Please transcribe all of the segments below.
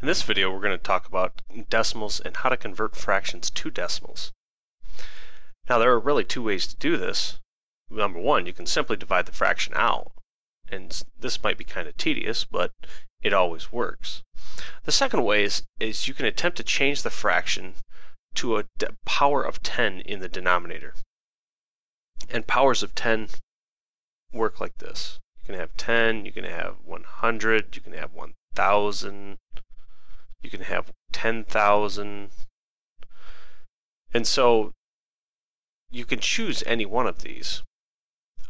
In this video, we're going to talk about decimals and how to convert fractions to decimals. Now, there are really two ways to do this. Number one, you can simply divide the fraction out, and this might be kind of tedious, but it always works. The second way is you can attempt to change the fraction to a power of 10 in the denominator. And powers of 10 work like this. You can have 10, you can have 100, you can have 1,000, you can have 10,000. And so you can choose any one of these.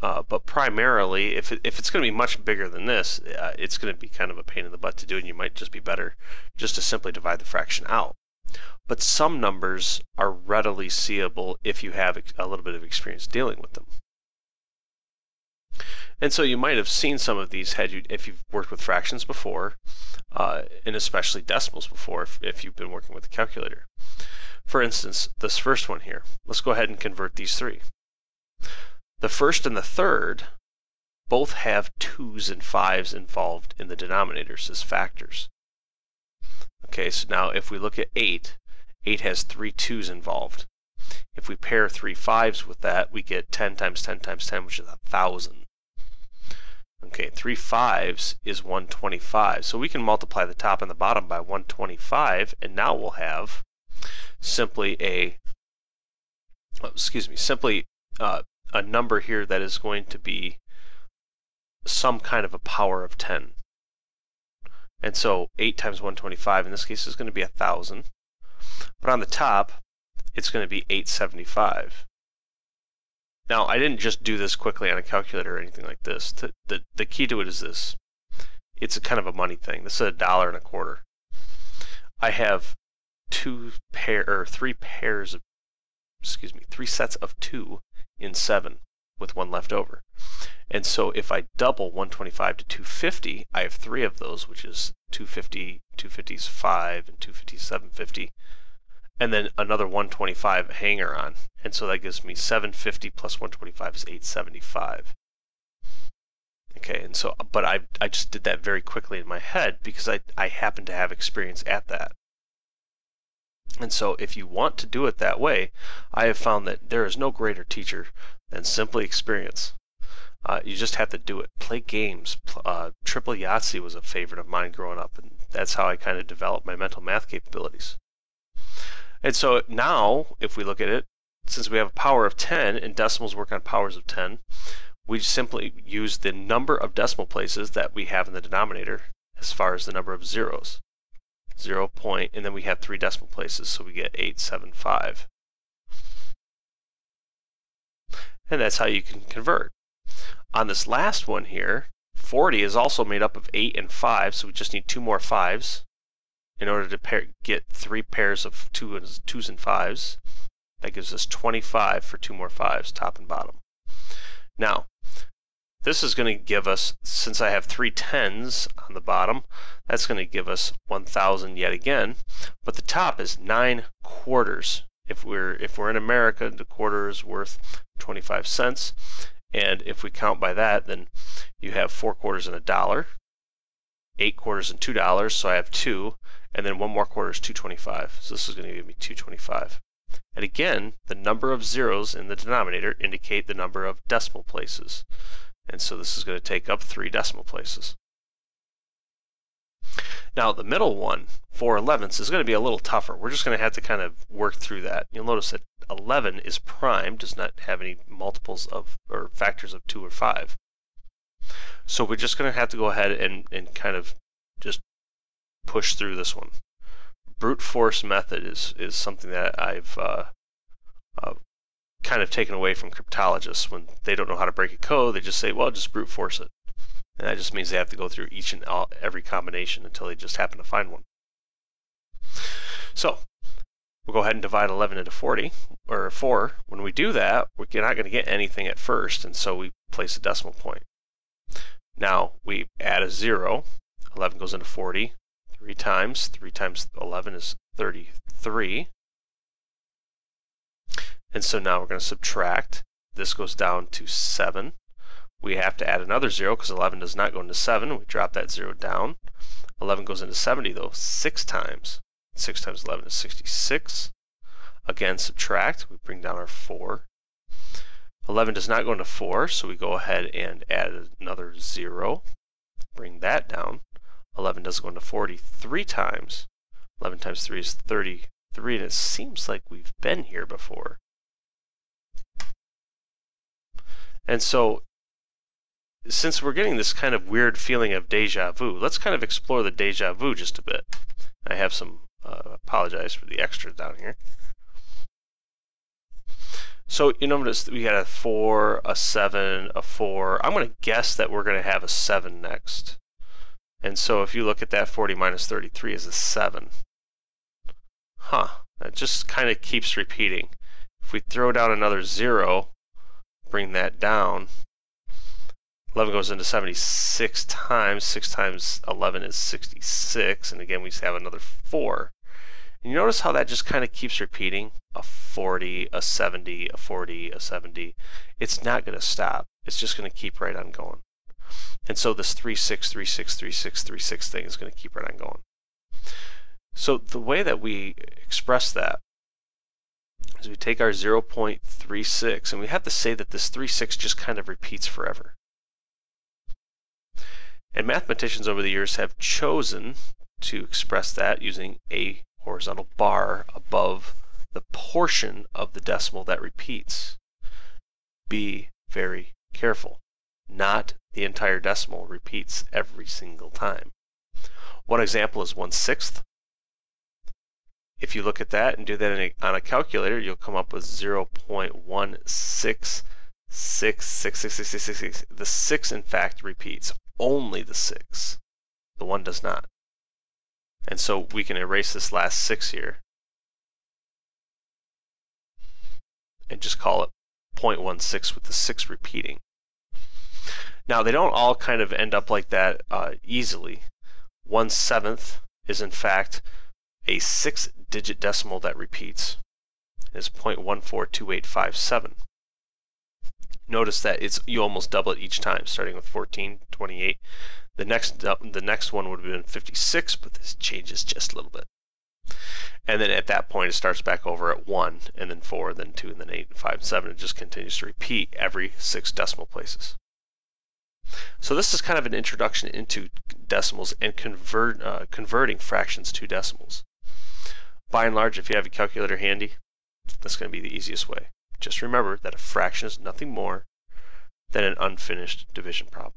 But primarily, if it's going to be much bigger than this, it's going to be kind of a pain in the butt to do, and you might just be better just to simply divide the fraction out. But some numbers are readily seeable if you have a little bit of experience dealing with them. And so you might have seen some of these if you've worked with fractions before, and especially decimals before if you've been working with a calculator. For instance, this first one here, let's go ahead and convert these three. The first and the third both have 2's and 5's involved in the denominators as factors. Okay, so now if we look at 8, 8 has 3 2's involved. If we pair 3 5's with that, we get 10 times 10 times 10, which is 1,000. Okay, 3 5's is 125. So we can multiply the top and the bottom by 125, and now we'll have simply a number here that is going to be some kind of a power of 10. And so 8 times 125 in this case is going to be 1,000. But on the top, it's going to be 875. Now, I didn't just do this quickly on a calculator or anything like this. The key to it is this. It's a kind of a money thing. This is $1.25. I have three sets of 2 in 7 with one left over. And so if I double 125 to 250, I have 3 of those, which is 250, 250's 5, and 250's 750. And then another 125 hanger on. And so that gives me 750 plus 125 is 875. Okay, and so, but I just did that very quickly in my head because I happen to have experience at that. And so if you want to do it that way, I have found that there is no greater teacher than simply experience. You just have to do it. Play games. Triple Yahtzee was a favorite of mine growing up, and that's how I kind of developed my mental math capabilities. And so now, if we look at it, since we have a power of 10 and decimals work on powers of 10, we simply use the number of decimal places that we have in the denominator as far as the number of zeros. 0 point, and then we have 3 decimal places, so we get 875. And that's how you can convert. On this last one here, 40 is also made up of 8 and 5, so we just need 2 more 5's in order to get 3 pairs of 2's and 5's. That gives us 25 for 2 more 5's, top and bottom. Now, this is going to give us, since I have 3 10's on the bottom, that's going to give us 1,000 yet again. But the top is 9 quarters. If we're in America, the quarter is worth 25 cents. And if we count by that, then you have 4 quarters and $1, 8 quarters and $2, so I have 2, and then 1 more quarter is 225. So this is going to give me 225. And again, the number of zeros in the denominator indicate the number of decimal places. And so this is going to take up 3 decimal places. Now the middle one, 4 11ths, is going to be a little tougher. We're just going to have to kind of work through that. You'll notice that 11 is prime, does not have any multiples of or factors of 2 or 5. So we're just going to have to go ahead and kind of just push through this one. Brute force method is something that I've kind of taken away from cryptologists. When they don't know how to break a code, they just say, well, just brute force it. And that just means they have to go through each and every combination until they just happen to find one. So we'll go ahead and divide 11 into 40, or 4. When we do that, we're not going to get anything at first, and so we place a decimal point. Now we add a 0. 11 goes into 40 3 times. 3 times 11 is 33. And so now we're going to subtract. This goes down to 7. we have to add another 0 because 11 does not go into 7. We drop that 0 down. 11 goes into 70 though 6 times. 6 times 11 is 66. Again, subtract. We bring down our 4. 11 does not go into 4, so we go ahead and add another 0. Bring that down. 11 does go into 43 times. 11 times 3 is 33, and it seems like we've been here before. And so, since we're getting this kind of weird feeling of deja vu, let's kind of explore the deja vu just a bit. I have some, apologize for the extras down here. So you notice that we got a 4, a 7, a 4. I'm going to guess that we're going to have a 7 next. And so if you look at that, 40 minus 33 is a 7. That just kind of keeps repeating. If we throw down another 0, bring that down, 11 goes into 76 times. 6 times 11 is 66. And again, we have another 4. And you notice how that just kind of keeps repeating? A 40, a 70, a 40, a 70. It's not going to stop. It's just going to keep right on going. And so this 36, 36, 36, 36 thing is going to keep right on going. So the way that we express that is we take our 0.36, and we have to say that this 36 just kind of repeats forever. And mathematicians over the years have chosen to express that using a horizontal bar above the portion of the decimal that repeats. Be very careful. Not the entire decimal repeats every single time. One example is 1/6. If you look at that and do that on a calculator, you'll come up with 0.1666666. The 6, in fact, repeats. Only the 6. The 1 does not. And so we can erase this last 6 here and just call it 0.16 with the 6 repeating. Now, they don't all kind of end up like that easily. 1/7 is, in fact, a 6-digit decimal that repeats. It's 0.142857. Notice that you almost double it each time, starting with 14, 28. The next one would have been 56, but this changes just a little bit. And then at that point, it starts back over at 1, and then 4, then 2, and then 8, and 5, and 7. It just continues to repeat every 6 decimal places. So this is kind of an introduction into decimals and converting fractions to decimals. By and large, if you have a calculator handy, that's going to be the easiest way. Just remember that a fraction is nothing more than an unfinished division problem.